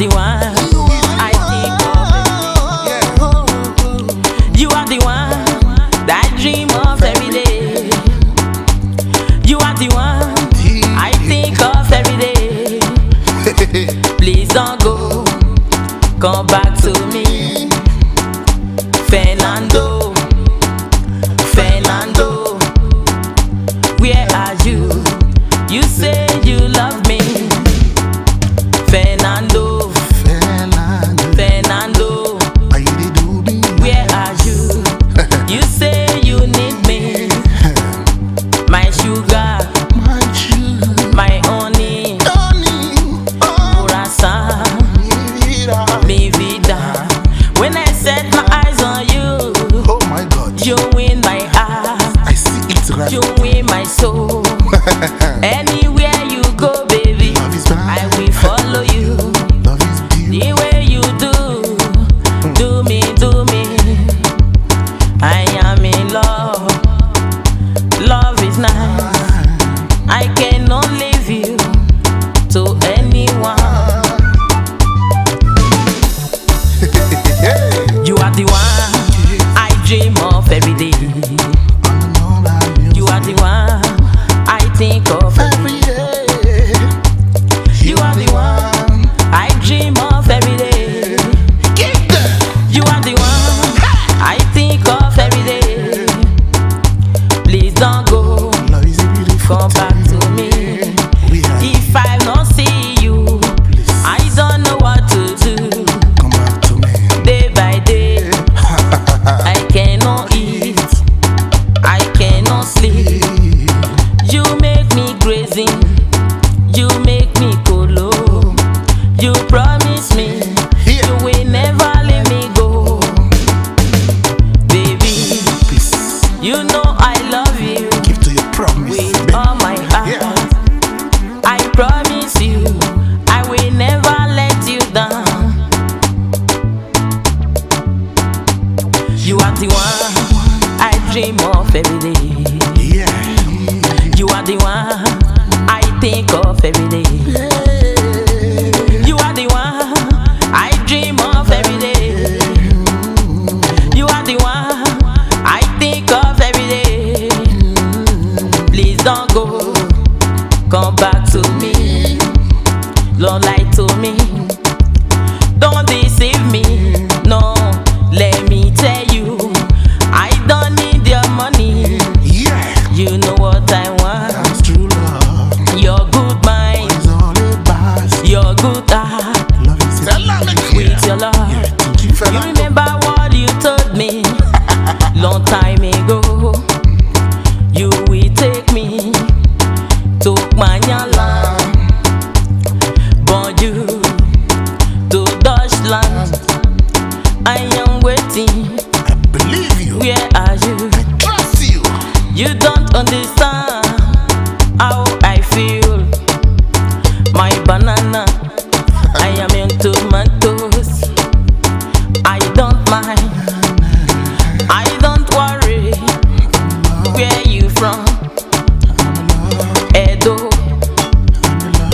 the one I think of every day. You are the one that I dream of every day. You are the one I think of every day. Please don't go, come back to me. Fernando, Fernando, where are you? You say you love me. Fernando, Fernando, where are you? You say you need me. My sugar, my honey, corazón, mi vida. When I set my eyes on you, oh my God, you win my heart, I see it right. you win my soul. Anywhere you go, baby, I will follow you. Love is beautiful. The way you do me, do me. I am in love. Love is nice. I cannot leave you to anyone. You are the one I dream of every day. You are the one I think of every day. You are the one I dream of every day. You are the one I think of every day. Please don't go, come back to me. If I not see you, I don't know what to do. Come back to me. Day by day, I cannot eat, I cannot sleep. You make me crazy, you make me colo. You promise me you will never let me go. Baby, you know I love you Keep to your promise. with all my heart. Yeah. I promise you I will never let you down. You are the one I dream of every day. Yeah. You are the one I think of every day. You are the one I dream of every day. You are the one I think of every day. Please don't go, come back to me. Don't lie to me, don't deceive me. No, let me tell you, I don't need your money. Yeah. You know what I want. That's true love. Your good mind, It's all about your good heart. love is With your love. You remember what you told me long time ago. You will take me to Manyaland, bonjour to Deutschland. I am waiting. I believe you. Where are you? Trust you. You don't understand how I feel. My banana, I am in tomatoes. I don't mind, I don't worry. Where you from? Edo,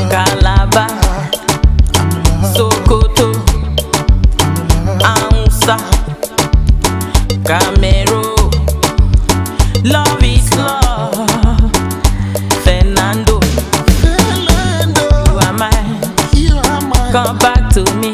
Calabar, Sokoto, Ansa, Camero. Love is love. Fernando, you are mine. You are mine. Come back to me.